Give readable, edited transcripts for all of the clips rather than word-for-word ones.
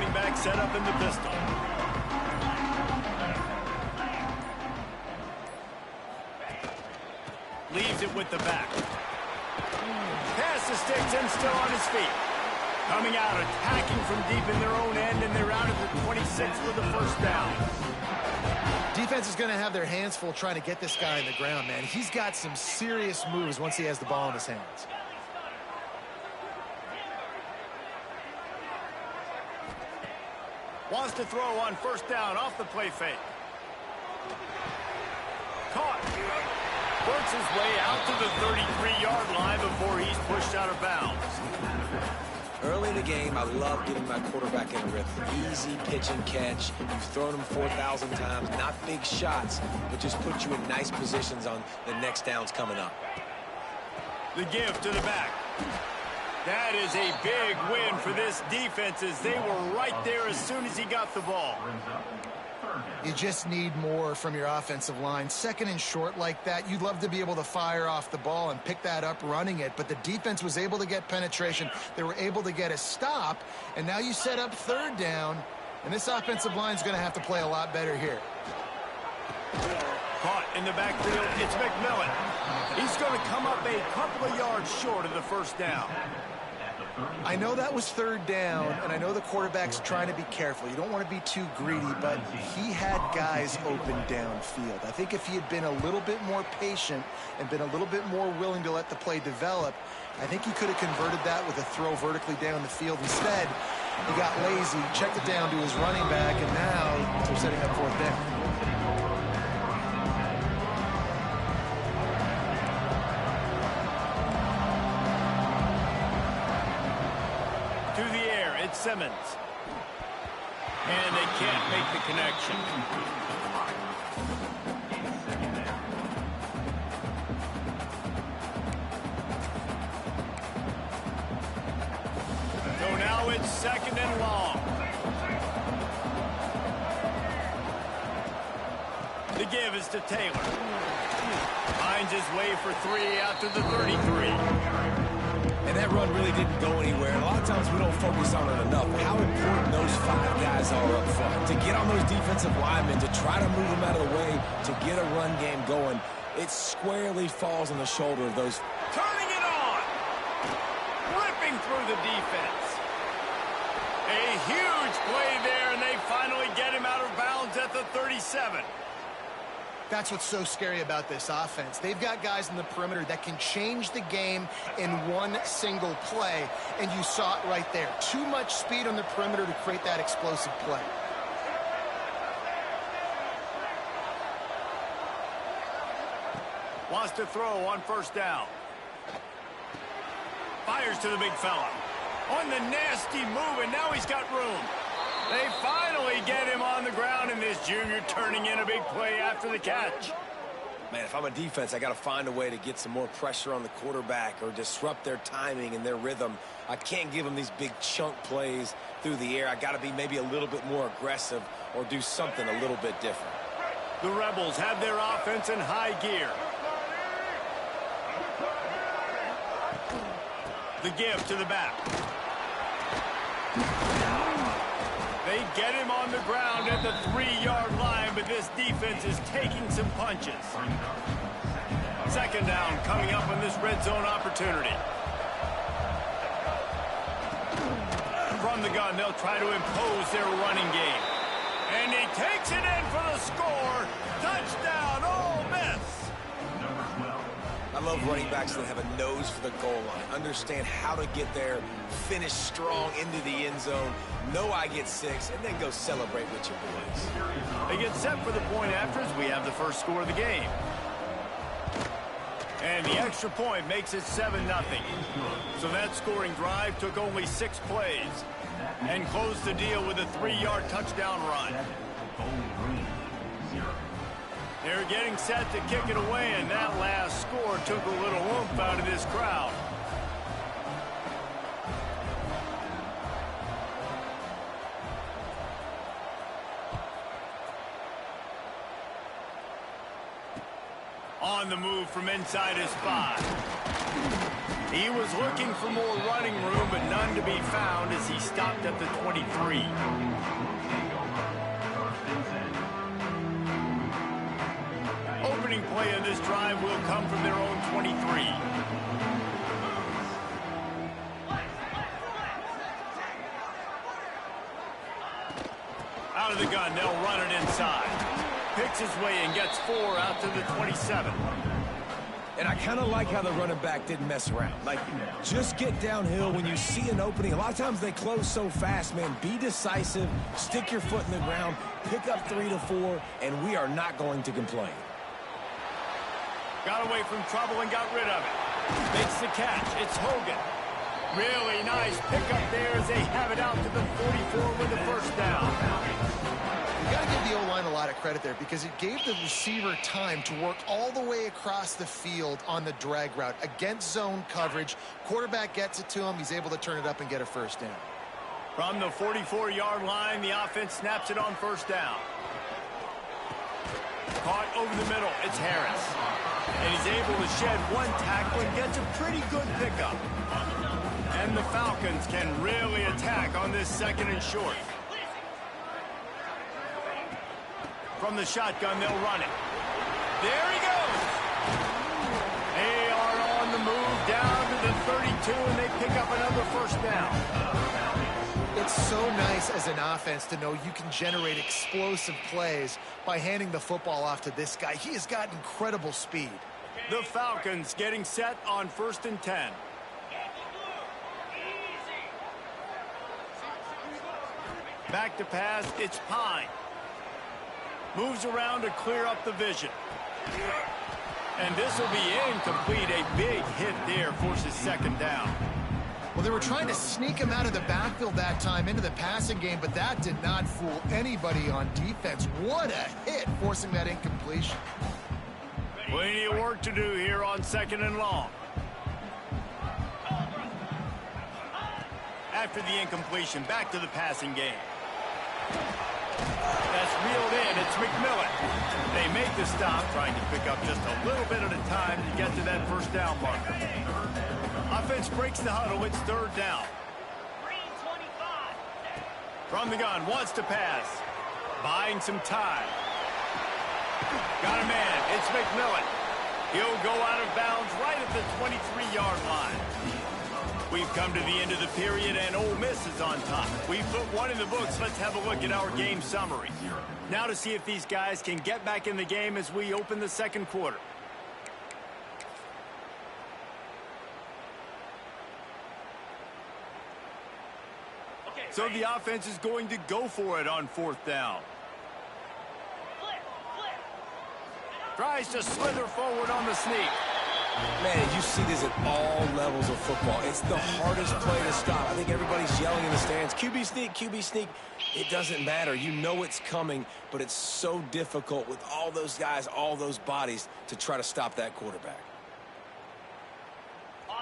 running back set up in the pistol. Leaves it with the back. Pass the sticks and still on his feet. Coming out, attacking from deep in their own end, and they're out at the 26 for the first down. Defense is going to have their hands full trying to get this guy on the ground, man. He's got some serious moves once he has the ball in his hands. Wants to throw on first down off the play fake. Caught. Works his way out to the 33-yard line before he's pushed out of bounds. Early in the game, I love getting my quarterback in a rhythm. Easy pitch and catch. You've thrown him 4,000 times. Not big shots, but just put you in nice positions on the next downs coming up. The give to the back. That is a big win for this defense as they were right there as soon as he got the ball. You just need more from your offensive line. Second and short like that, you'd love to be able to fire off the ball and pick that up running it, but the defense was able to get penetration. They were able to get a stop, and now you set up third down, and this offensive line is going to have to play a lot better here. Caught in the backfield, it's McMillan. He's going to come up a couple of yards short of the first down. I know that was third down, and I know the quarterback's trying to be careful. You don't want to be too greedy, but he had guys open downfield. I think if he had been a little bit more patient and been a little bit more willing to let the play develop, I think he could have converted that with a throw vertically down the field. Instead, he got lazy, checked it down to his running back, and now they're setting up fourth down. Simmons. And they can't make the connection. So now it's second and long. The give is to Taylor. Finds his way for three out to the 33. And that run really didn't go anywhere. And a lot of times we don't focus on it enough. How important those five guys are up front. To get on those defensive linemen, to try to move them out of the way, to get a run game going, it squarely falls on the shoulder of those. Turning it on! Ripping through the defense. A huge play there, and they finally get him out of bounds at the 37. That's what's so scary about this offense. They've got guys in the perimeter that can change the game in one single play, and you saw it right there. Too much speed on the perimeter to create that explosive play. Wants to throw on first down. Fires to the big fella. On the nasty move, and now he's got room. They finally get him on the ground, and this junior turning in a big play after the catch. Man, if I'm a defense, I got to find a way to get some more pressure on the quarterback or disrupt their timing and their rhythm. I can't give them these big chunk plays through the air. I got to be maybe a little bit more aggressive or do something a little bit different. The Rebels have their offense in high gear. The give to the back. They get him on the ground at the 3-yard line, but this defense is taking some punches. Second down coming up on this red zone opportunity. From the gun, they'll try to impose their running game. And he takes it in for the score. Touchdown, Ole Miss. I love running backs that have a nose for the goal line, understand how to get there, finish strong into the end zone, know I get 6, and then go celebrate with your boys. They get set for the point after as we have the first score of the game. And the extra point makes it 7-0. So that scoring drive took only 6 plays and closed the deal with a 3-yard touchdown run. They're getting set to kick it away, and that last score took a little oomph out of this crowd. On the move from inside his 5. He was looking for more running room, but none to be found as he stopped at the 23. Opening play of this drive will come from their own 23. Out of the gun, they'll run it inside. Picks his way and gets 4 out to the 27. And I kind of like how the running back didn't mess around. Like, just get downhill when you see an opening. A lot of times they close so fast, man. Be decisive, stick your foot in the ground, pick up 3 to 4, and we are not going to complain. Got away from trouble and got rid of it. Makes the catch. It's Hogan. Really nice pickup there as they have it out to the 44 with the first down. You got to give the O-line a lot of credit there because it gave the receiver time to work all the way across the field on the drag route against zone coverage. Quarterback gets it to him. He's able to turn it up and get a first down. From the 44-yard line, the offense snaps it on first down. Caught over the middle. It's Harris. And he's able to shed one tackle and gets a pretty good pickup. And the Falcons can really attack on this second and short. From the shotgun, they'll run it. There he goes. They are on the move down to the 32, and they pick up another first down. It's so nice as an offense to know you can generate explosive plays by handing the football off to this guy. He has got incredible speed. The Falcons getting set on 1st and 10. Back to pass, it's Pine. Moves around to clear up the vision. And this will be incomplete. A big hit there forces second down. Well, they were trying to sneak him out of the backfield that time into the passing game, but that did not fool anybody on defense. What a hit, forcing that incompletion. Plenty of work to do here on 2nd and long. After the incompletion, back to the passing game. That's reeled in. It's McMillan. They make the stop, trying to pick up just a little bit at a time to get to that first down marker. Offense breaks the huddle. It's 3rd down. From the gun, wants to pass. Buying some time. Got a man. It's McMillan. He'll go out of bounds right at the 23-yard line. We've come to the end of the period, and Ole Miss is on top. We've put one in the books. Let's have a look at our game summary. Now to see if these guys can get back in the game as we open the second quarter. So the offense is going to go for it on 4th down. Tries to slither forward on the sneak. Man, you see this at all levels of football. It's the hardest play to stop. I think everybody's yelling in the stands, QB sneak, QB sneak. It doesn't matter. You know it's coming, but it's so difficult with all those guys, all those bodies to try to stop that quarterback.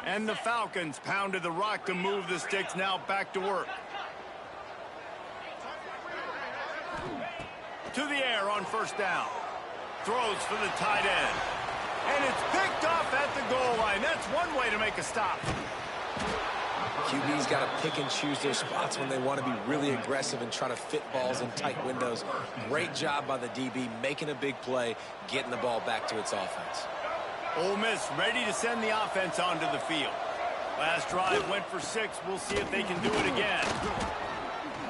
And the Falcons pounded the rock to move the sticks, now back to work. To the air on first down. Throws for the tight end. And it's picked off at the goal line. That's one way to make a stop. QB's got to pick and choose their spots when they want to be really aggressive and try to fit balls in tight windows. Great job by the DB, making a big play, getting the ball back to its offense. Ole Miss ready to send the offense onto the field. Last drive went for 6. We'll see if they can do it again.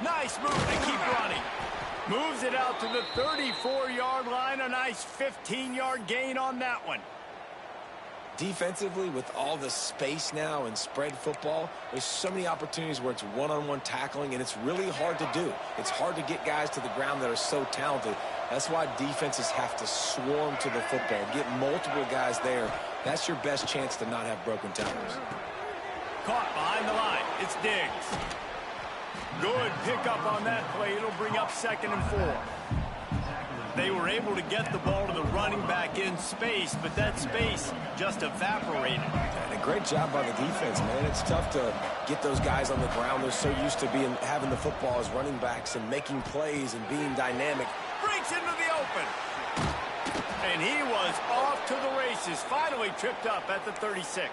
Nice move. They keep running. Moves it out to the 34-yard line. A nice 15-yard gain on that one. Defensively, with all the space now and spread football, there's so many opportunities where it's one-on-one tackling, and it's really hard to do. It's hard to get guys to the ground that are so talented. That's why defenses have to swarm to the football, get multiple guys there. That's your best chance to not have broken tackles. Caught behind the line. It's Diggs. Good pickup on that play. It'll bring up 2nd and 4. They were able to get the ball to the running back in space, but that space just evaporated. And a great job by the defense, man. It's tough to get those guys on the ground. They're so used to having the football as running backs and making plays and being dynamic. Breaks into the open. And he was off to the races. Finally tripped up at the 36.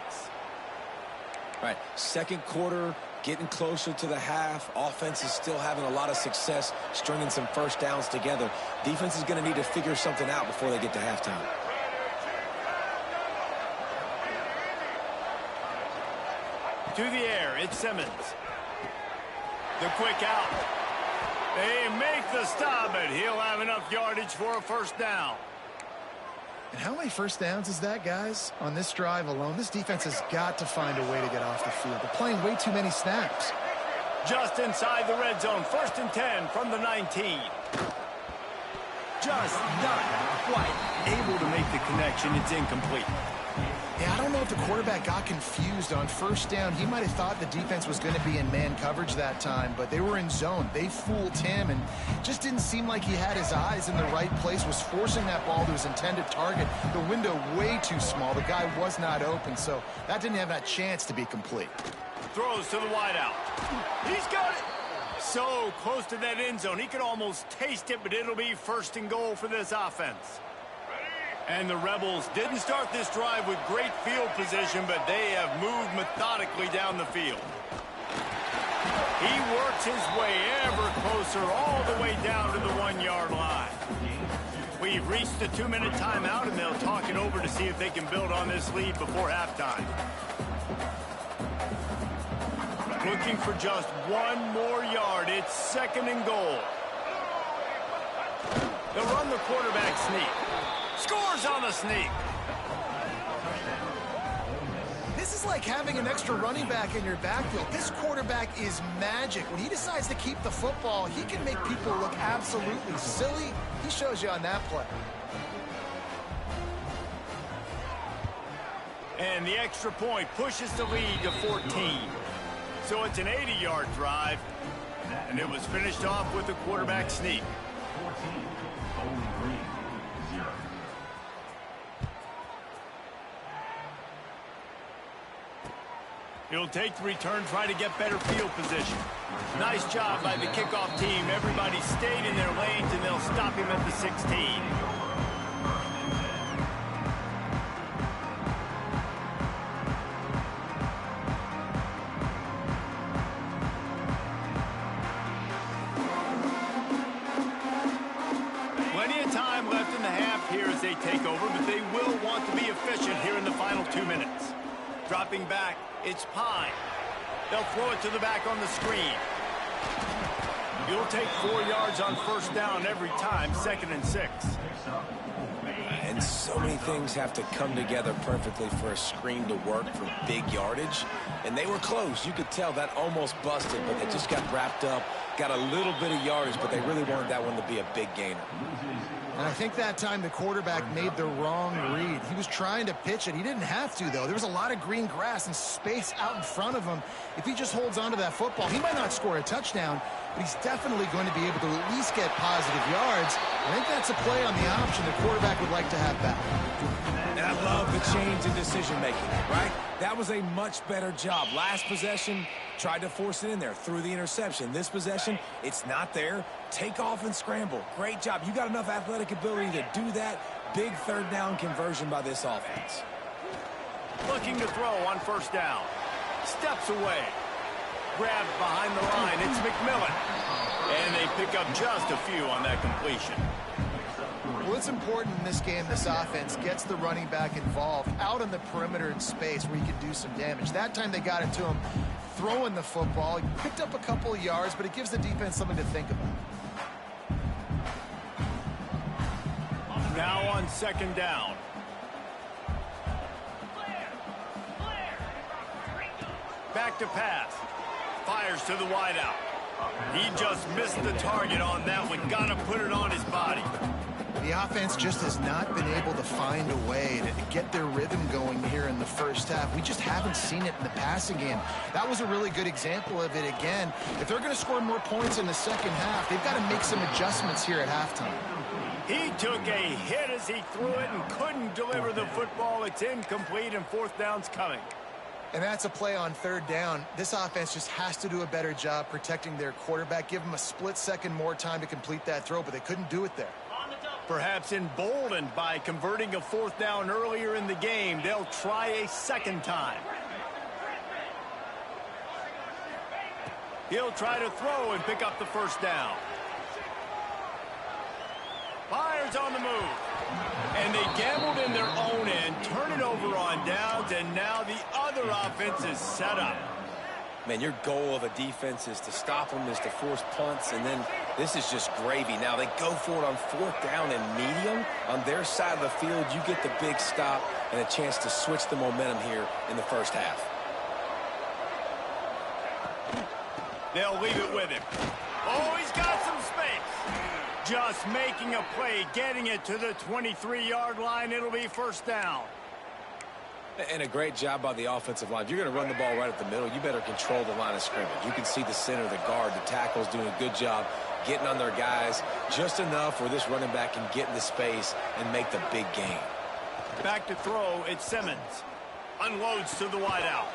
Right, second quarter, getting closer to the half. Offense is still having a lot of success stringing some first downs together. Defense is going to need to figure something out before they get to halftime. To the air, it's Simmons. The quick out. They make the stop, but he'll have enough yardage for a first down. And how many first downs is that, guys? On this drive alone, this defense has got to find a way to get off the field. They're playing way too many snaps. Just inside the red zone, 1st and 10 from the 19. Just not quite able to make the connection. It's incomplete. Yeah, I don't know if the quarterback got confused on first down. He might have thought the defense was going to be in man coverage that time, but they were in zone. They fooled him and just didn't seem like he had his eyes in the right place, was forcing that ball to his intended target. The window way too small. The guy was not open, so that didn't have that chance to be complete. Throws to the wideout. He's got it. So close to that end zone. He could almost taste it, but it'll be 1st and goal for this offense. And the Rebels didn't start this drive with great field position, but they have moved methodically down the field. He works his way ever closer all the way down to the 1-yard line. We've reached the 2-minute timeout, and they'll talk it over to see if they can build on this lead before halftime. Looking for just 1 more yard. It's 2nd and goal. They'll run the quarterback sneak. Scores on the sneak. This is like having an extra running back in your backfield. This quarterback is magic. When he decides to keep the football, he can make people look absolutely silly. He shows you on that play. And the extra point pushes the lead to 14. So it's an 80-yard drive, and it was finished off with a quarterback sneak. He'll take the return, try to get better field position. Nice job by the kickoff team. Everybody stayed in their lanes, and they'll stop him at the 16. Plenty of time left in the half here as they take over, but they will want to be efficient here in the final 2 minutes. Dropping back, it's Pine. They'll throw it to the back on the screen. You'll take 4 yards on first down every time, 2nd and 6. And so many things have to come together perfectly for a screen to work for big yardage. And they were close. You could tell that almost busted, but they just got wrapped up, got a little bit of yardage, but they really wanted that one to be a big gainer. And I think that time the quarterback made the wrong read. He was trying to pitch it. He didn't have to, though. There was a lot of green grass and space out in front of him. If he just holds on to that football, he might not score a touchdown, but he's definitely going to be able to at least get positive yards. I think that's a play on the option the quarterback would like to have back. And I love the change in decision-making, right? That was a much better job. Last possession, tried to force it in there, threw the interception. This possession, it's not there. Take off and scramble. Great job. You got enough athletic ability to do that. Big 3rd down conversion by this offense. Looking to throw on first down. Steps away. Grabbed behind the line. It's McMillan. And they pick up just a few on that completion. Well, it's important in this game this offense gets the running back involved out on the perimeter in space where he can do some damage. That time they got it to him throwing the football. He picked up a couple of yards, but it gives the defense something to think about. Now on 2nd down. Back to pass. Fires to the wideout. He just missed the target on that one. Got to put it on his body. The offense just has not been able to find a way to get their rhythm going here in the first half. We just haven't seen it in the passing game. That was a really good example of it again. If they're going to score more points in the second half, they've got to make some adjustments here at halftime. He took a hit as he threw it and couldn't deliver the football. It's incomplete, and 4th down's coming. And that's a play on 3rd down. This offense just has to do a better job protecting their quarterback. Give him a split second more time to complete that throw, but they couldn't do it there. Perhaps emboldened by converting a 4th down earlier in the game, they'll try a 2nd time. He'll try to throw and pick up the first down. Fires on the move. And they gambled in their own end, turn it over on downs, and now the other offense is set up. Man, your goal of a defense is to stop them, is to force punts, and then this is just gravy. Now they go for it on 4th down and medium. On their side of the field, you get the big stop and a chance to switch the momentum here in the first half. They'll leave it with him. Oh, he's got some space. Just making a play, getting it to the 23-yard line. It'll be first down. And a great job by the offensive line. If you're going to run the ball right at the middle, you better control the line of scrimmage. You can see the center, the guard, the tackles doing a good job getting on their guys just enough where this running back can get into space and make the big gain. Back to throw, it's Simmons. Unloads to the wideout.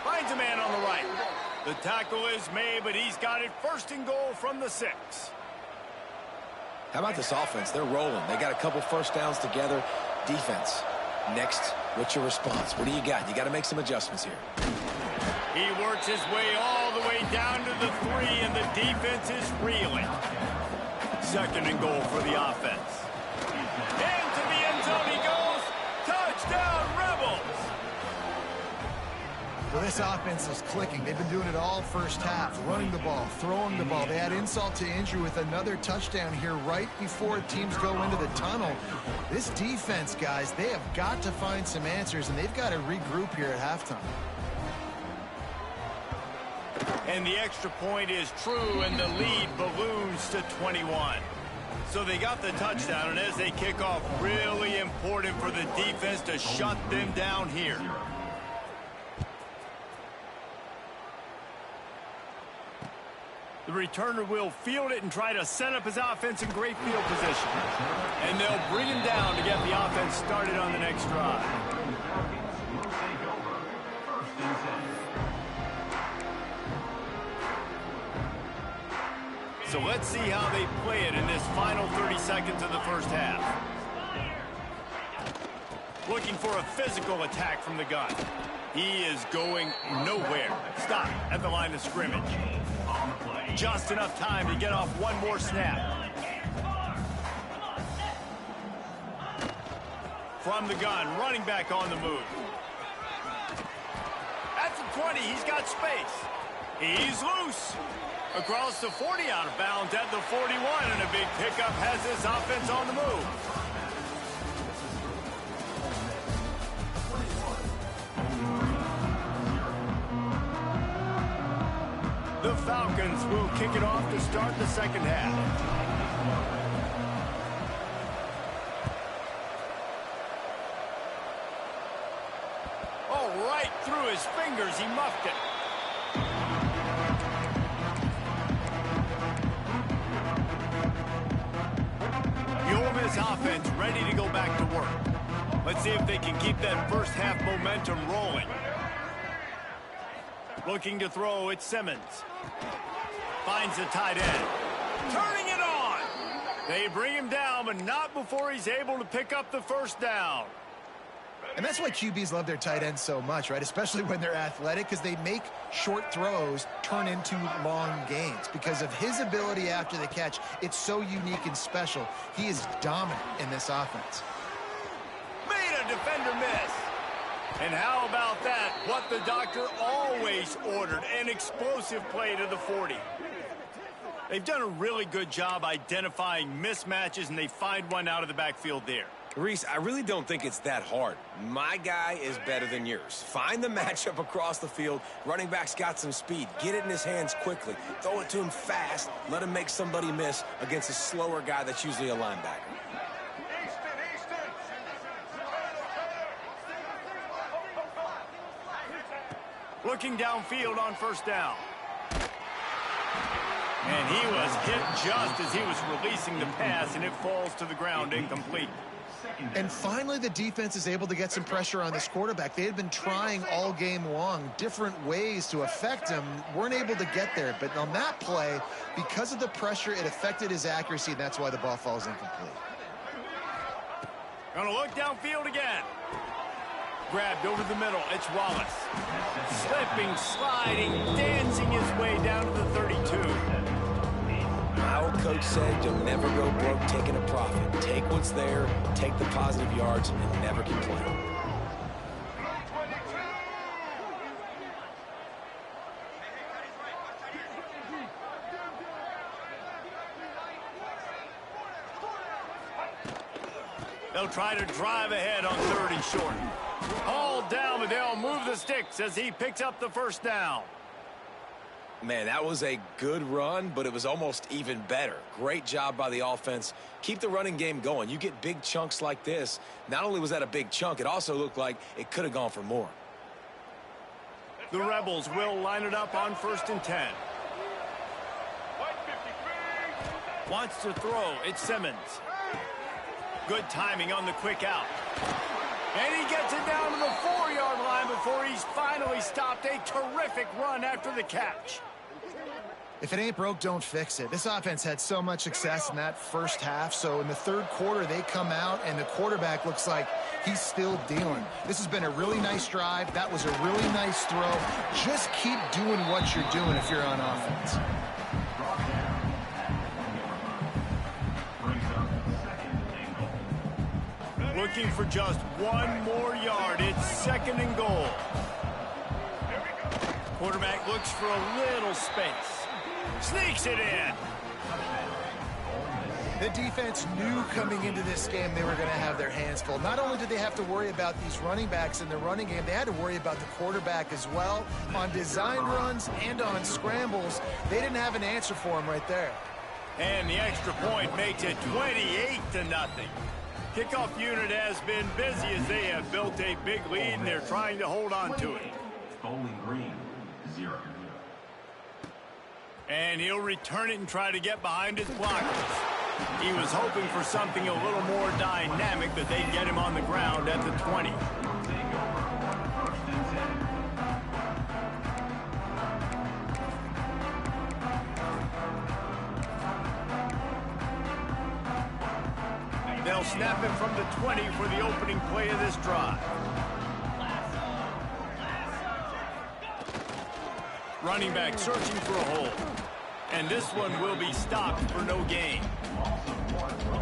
Finds a man on the right. The tackle is made, but he's got it first and goal from the 6. How about this offense? They're rolling. They got a couple first downs together. Defense. Next, what's your response? What do you got? You got to make some adjustments here. He works his way all the way down to the 3, and the defense is reeling. Second and goal for the offense. Into the end zone he goes. Touchdown, Rebels! Well, this offense is clicking. They've been doing it all first half, running the ball, throwing the ball. They had insult to injury with another touchdown here right before teams go into the tunnel. This defense, guys, they have got to find some answers, and they've got to regroup here at halftime. And the extra point is true, and the lead balloons to 21. So they got the touchdown, and as they kick off, really important for the defense to shut them down here. The returner will field it and try to set up his offense in great field position. And they'll bring him down to get the offense started on the next drive. So let's see how they play it in this final 30 seconds of the first half. Looking for a physical attack from the gun. He is going nowhere. Stop at the line of scrimmage. Just enough time to get off one more snap. From the gun, running back on the move. At the 20, he's got space. He's loose. Across the 40, out of bounds at the 41, and a big pickup has this offense on the move. The Falcons will kick it off to start the second half. Oh, right through his fingers, he muffed it. The Ole Miss offense ready to go back to work. Let's see if they can keep that first half momentum rolling. Looking to throw, it's Simmons. Finds the tight end. Turning it on. They bring him down, but not before he's able to pick up the first down. And that's why QBs love their tight ends so much, right? Especially when they're athletic, because they make short throws turn into long gains. Because of his ability after the catch, it's so unique and special. He is dominant in this offense. Made a defender miss. And how about that? What the doctor always ordered, an explosive play to the 40. They've done a really good job identifying mismatches, and they find one out of the backfield there. Reese, I really don't think it's that hard. My guy is better than yours. Find the matchup across the field. Running back's got some speed. Get it in his hands quickly. Throw it to him fast. Let him make somebody miss against a slower guy that's usually a linebacker. Looking downfield on first down. And he was hit just as he was releasing the pass, and it falls to the ground incomplete. And finally, the defense is able to get some pressure on this quarterback. They had been trying all game long, different ways to affect him, weren't able to get there. But on that play, because of the pressure, it affected his accuracy, and that's why the ball falls incomplete. Gonna look downfield again. grabbed over the middle. It's Wallace. Slipping, sliding, dancing his way down to the 32. My old coach said you'll never go broke taking a profit. Take what's there, take the positive yards, and never complain. They'll try to drive ahead on 3rd and short. Hauled down, but they'll move the sticks as he picks up the first down. Man, that was a good run, but it was almost even better. Great job by the offense. Keep the running game going. You get big chunks like this. Not only was that a big chunk, it also looked like it could have gone for more. The Rebels will line it up on 1st and 10. Wants to throw. It's Simmons. Good timing on the quick out. And he gets it down to the 4-yard line before he's finally stopped. A terrific run after the catch. If it ain't broke, don't fix it. This offense had so much success in that first half, so in the 3rd quarter, they come out, and the quarterback looks like he's still dealing. This has been a really nice drive. That was a really nice throw. Just keep doing what you're doing if you're on offense. Looking for just one more yard. It's 2nd and goal. Quarterback looks for a little space. Sneaks it in. The defense knew coming into this game they were going to have their hands full. Not only did they have to worry about these running backs in the running game, they had to worry about the quarterback as well. On design runs and on scrambles, they didn't have an answer for him right there. And the extra point makes it 28-0. Kickoff unit has been busy as they have built a big lead, and they're trying to hold on to it. Bowling Green, 0. And he'll return it and try to get behind his blockers. He was hoping for something a little more dynamic, that they'd get him on the ground at the 20. They'll snap it from the 20 for the opening play of this drive. Running back searching for a hole. And this one will be stopped for no gain.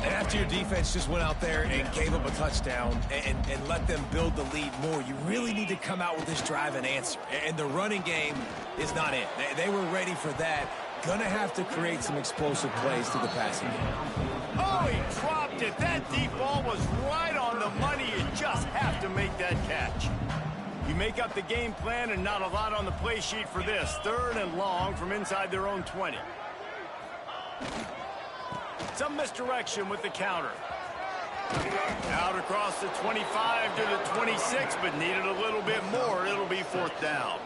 And after your defense just went out there and gave up a touchdown and let them build the lead more, you really need to come out with this drive and answer. And the running game is not it. They were ready for that. Gonna have to create some explosive plays to the passing game. Oh, he dropped it. That deep ball was right on the money. You just have to make that catch. You make up the game plan and not a lot on the play sheet for this. 3rd and long from inside their own 20. Some misdirection with the counter. Out across the 25 to the 26, but needed a little bit more. It'll be 4th down.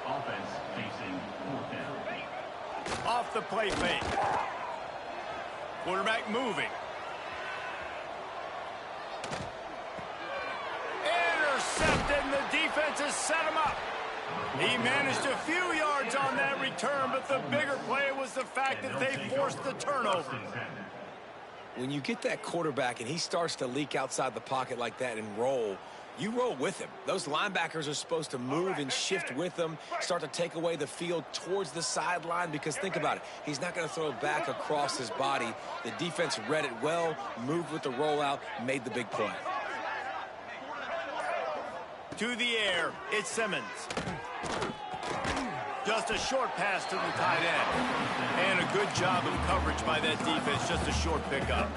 Offense facing 4th down. Off the play fake. Quarterback moving. Intercepted, and the defense has set him up. He managed a few yards on that return, but the bigger play was the fact that they forced the turnover. When you get that quarterback and he starts to leak outside the pocket like that and roll, you roll with him. Those linebackers are supposed to move and shift with him, start to take away the field towards the sideline, because think about it. He's not going to throw it back across his body. The defense read it well, moved with the rollout, made the big play. To the air, it's Simmons. Just a short pass to the tight end. And a good job of coverage by that defense, just a short pickup.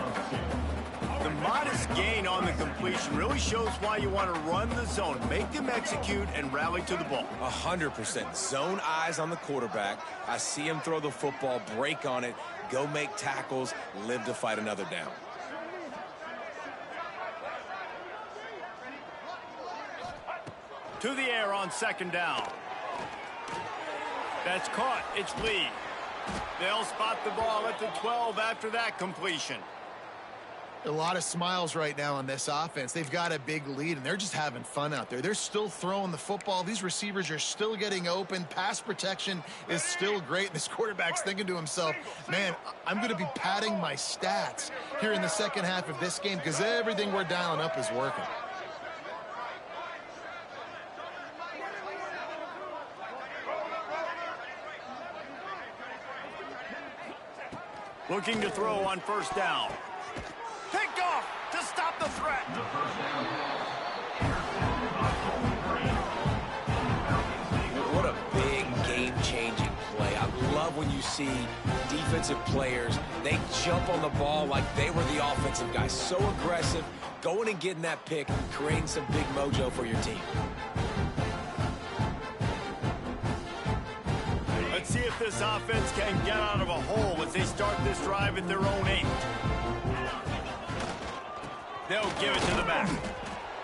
The modest gain on the completion really shows why you want to run the zone. Make them execute and rally to the ball. 100%. Zone eyes on the quarterback. I see him throw the football, break on it, go make tackles, live to fight another down. To the air on 2nd down. That's caught. It's Lee. They'll spot the ball at the 12 after that completion. A lot of smiles right now on this offense. They've got a big lead, and they're just having fun out there. They're still throwing the football. These receivers are still getting open. Pass protection is still great. This quarterback's thinking to himself, man, I'm going to be padding my stats here in the second half of this game because everything we're dialing up is working. Looking to throw on first down. Picked off to stop the threat. The first down pass. What a big game-changing play. I love when you see defensive players, they jump on the ball like they were the offensive guy. So aggressive, going and getting that pick, creating some big mojo for your team. Let's see if this offense can get out of a hole as they start this drive at their own 8. They'll give it to the back.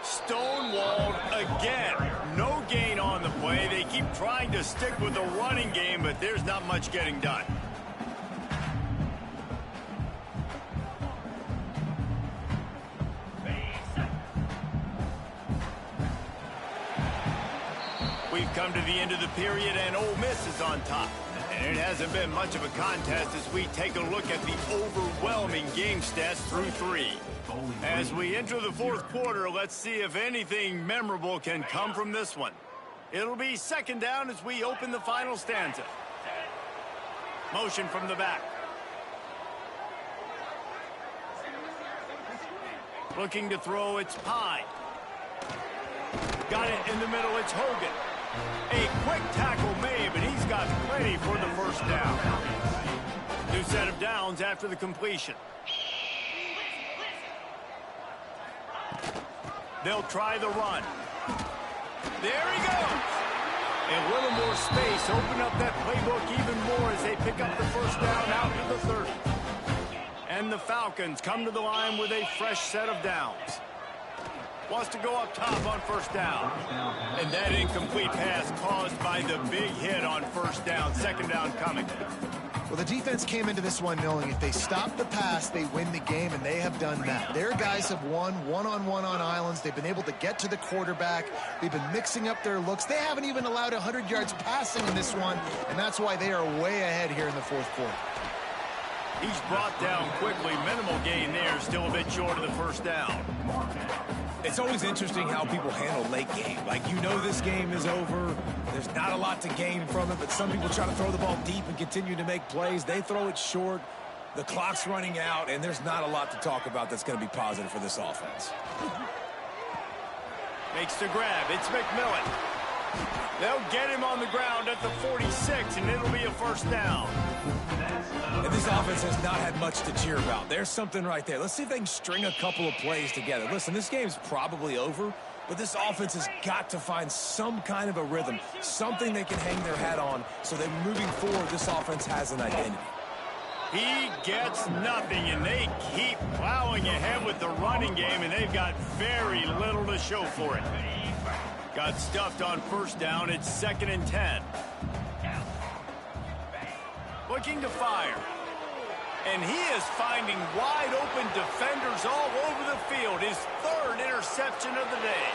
Stonewalled again. No gain on the play. They keep trying to stick with the running game, but there's not much getting done. We've come to the end of the period, and Ole Miss is on top. And it hasn't been much of a contest as we take a look at the overwhelming game stats through 3. As we enter the fourth quarter, let's see if anything memorable can come from this one. It'll be second down as we open the final stanza. Motion from the back. Looking to throw, it's Pine. Got it in the middle, it's Hogan. A quick tackle made, but he's got plenty for the first down. New set of downs after the completion. They'll try the run. There he goes. A little more space. Open up that playbook even more as they pick up the first down out to the 30. And the Falcons come to the line with a fresh set of downs. Wants to go up top on first down. And that incomplete pass caused by the big hit on first down. Second down coming. Well, the defense came into this one knowing if they stop the pass, they win the game, and they have done that. Their guys have won one-on-one on islands. They've been able to get to the quarterback. They've been mixing up their looks. They haven't even allowed 100 yards passing in this one, and that's why they are way ahead here in the fourth quarter. He's brought down quickly. Minimal gain there. Still a bit short of the first down. It's always interesting how people handle late game. Like, you know this game is over. There's not a lot to gain from it, but some people try to throw the ball deep and continue to make plays. They throw it short. The clock's running out, and there's not a lot to talk about that's going to be positive for this offense. Makes the grab. It's McMillan. They'll get him on the ground at the 46, and it'll be a first down. And this offense has not had much to cheer about. There's something right there. Let's see if they can string a couple of plays together. Listen, this game's probably over, but this offense has got to find some kind of a rhythm, something they can hang their hat on so that moving forward, this offense has an identity. He gets nothing, and they keep plowing ahead with the running game, and they've got very little to show for it. Got stuffed on first down. It's 2nd and 10. Looking to fire. And he is finding wide-open defenders all over the field. His 3rd interception of the day.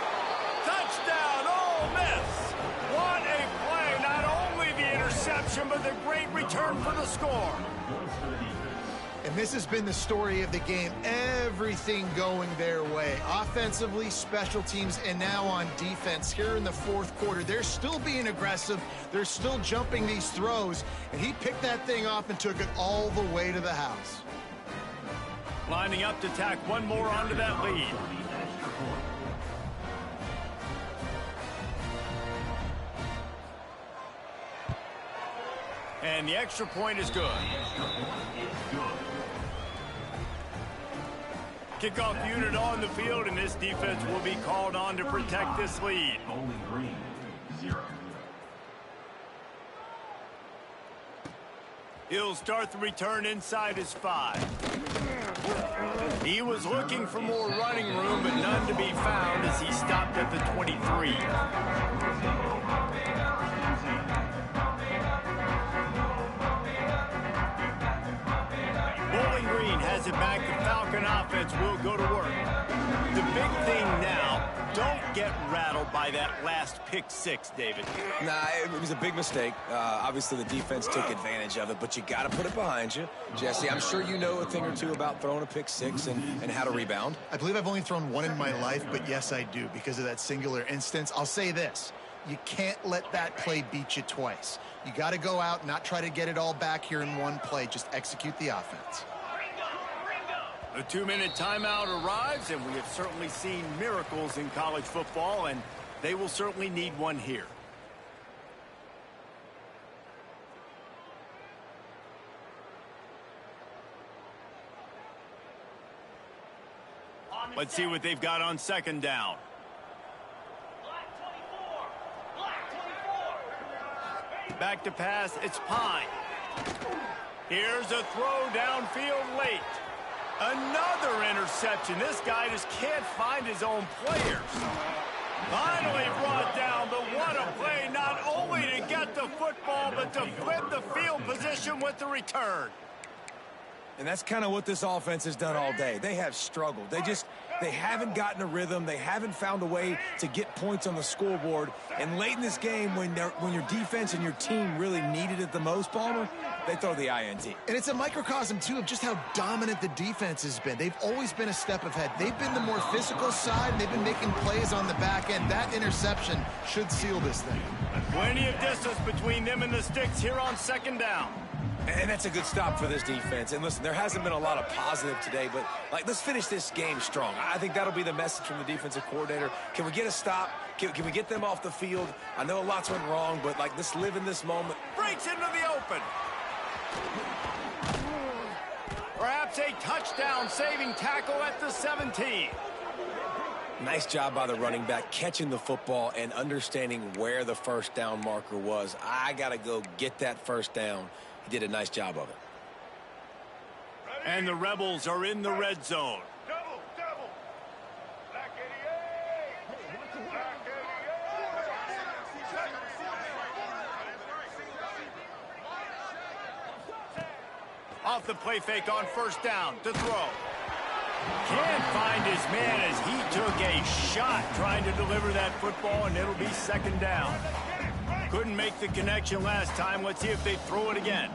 Touchdown, Ole Miss. What a play. Not only the interception, but the great return for the score. And this has been the story of the game. Everything going their way. Offensively, special teams, and now on defense here in the fourth quarter. They're still being aggressive. They're still jumping these throws. And he picked that thing off and took it all the way to the house. Lining up to tack one more onto that lead. And the extra point is good. Kickoff unit on the field, and this defense will be called on to protect this lead. Bowling Green, 0. He'll start the return inside his 5. He was looking for more running room, but none to be found as he stopped at the 23. Bowling Green has it back. The Falcon offense will go to work. The big thing now, don't get rattled by that last pick 6, David. Nah, it was a big mistake. Obviously, the defense took advantage of it, but you got to put it behind you. Jesse, I'm sure you know a thing or two about throwing a pick 6 and how to rebound. I believe I've only thrown one in my life, but yes, I do because of that singular instance. I'll say this. You can't let that play beat you twice. You got to go out and not try to get it all back here in one play. Just execute the offense. The 2-minute timeout arrives, and we have certainly seen miracles in college football, and they will certainly need one here. Let's see what they've got on second down. Back to pass, it's Pine. Here's a throw downfield late. Another interception. This guy just can't find his own players. Finally brought down, but what a play, not only to get the football, but to flip the field position with the return. And that's kind of what this offense has done all day. They have struggled. They haven't gotten a rhythm. They haven't found a way to get points on the scoreboard. And late in this game, when your defense and your team really needed it the most, Palmer, they throw the INT. And it's a microcosm, too, of just how dominant the defense has been. They've always been a step ahead. They've been the more physical side, and they've been making plays on the back end. That interception should seal this thing. Plenty of distance between them and the sticks here on second down. And that's a good stop for this defense. And listen, there hasn't been a lot of positive today, but let's finish this game strong. I think that'll be the message from the defensive coordinator. Can we get a stop? Can we get them off the field? I know lots went wrong, but let's live in this moment. Breaks into the open. Perhaps a touchdown saving tackle at the 17. Nice job by the running back catching the football and understanding where the first down marker was. I got to go get that first down. He did a nice job of it. And the Rebels are in the red zone. Off the play fake on first down to throw. Can't find his man as he took a shot trying to deliver that football, and it'll be second down. Couldn't make the connection last time. Let's see if they throw it again.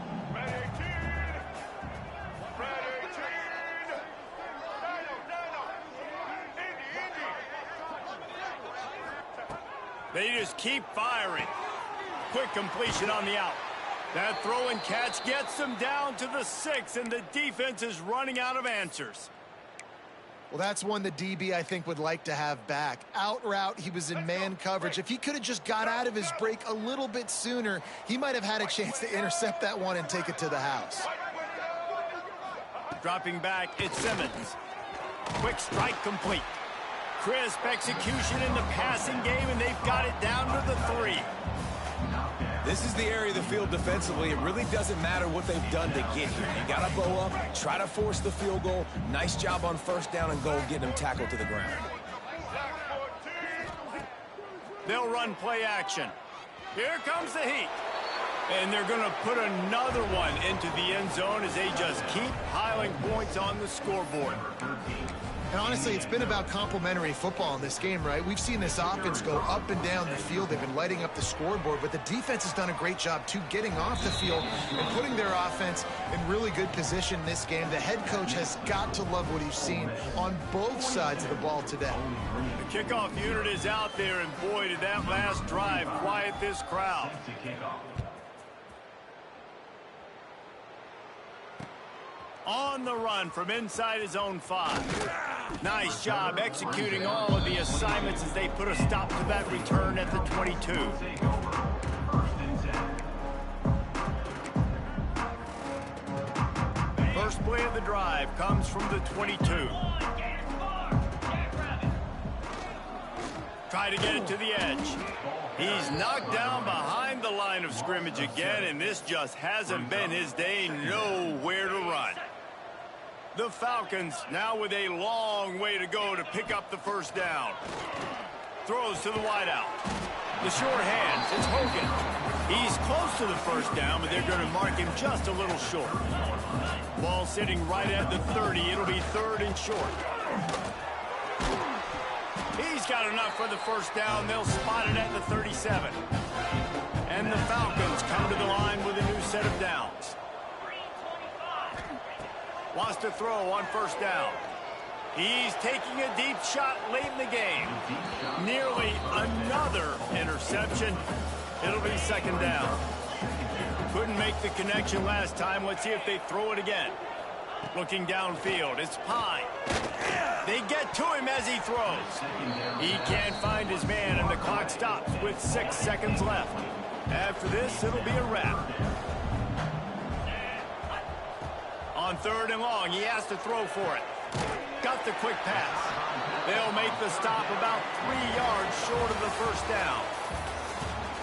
They just keep firing. Quick completion on the out. That throw and catch gets them down to the 6, and the defense is running out of answers. Well, that's one the DB, I think, would like to have back. Out route, he was in man coverage. If he could have just got out of his break a little bit sooner, he might have had a chance to intercept that one and take it to the house. Dropping back, it's Simmons. Quick strike complete. Crisp execution in the passing game, and they've got it down to the 3. This is the area of the field defensively. It really doesn't matter what they've done to get here. You got to bow up, try to force the field goal. Nice job on first down and goal getting them tackled to the ground. They'll run play action. Here comes the heat. And they're going to put another one into the end zone as they just keep piling points on the scoreboard. And honestly, it's been about complementary football in this game, right? We've seen this offense go up and down the field. They've been lighting up the scoreboard, but the defense has done a great job, too, getting off the field and putting their offense in really good position in this game. The head coach has got to love what he's seen on both sides of the ball today. The kickoff unit is out there, and boy, did that last drive quiet this crowd. On the run from inside his own 5. Nice job executing all of the assignments as they put a stop to that return at the 22. First play of the drive comes from the 22. Try to get it to the edge. He's knocked down behind the line of scrimmage again, and this just hasn't been his day. Nowhere to run. The Falcons now with a long way to go to pick up the first down. Throws to the wideout. The short hands, it's Hogan. He's close to the first down, but they're going to mark him just a little short. Ball sitting right at the 30. It'll be third and short. He's got enough for the first down. They'll spot it at the 37. And the Falcons come to the line with a new set of downs. Wants to throw on first down. He's taking a deep shot late in the game. Nearly another interception. It'll be second down. Couldn't make the connection last time. Let's see if they throw it again. Looking downfield, it's Pine. They get to him as he throws. He can't find his man, and the clock stops with 6 seconds left. After this, it'll be a wrap. On 3rd and long, he has to throw for it. Got the quick pass. They'll make the stop about 3 yards short of the first down.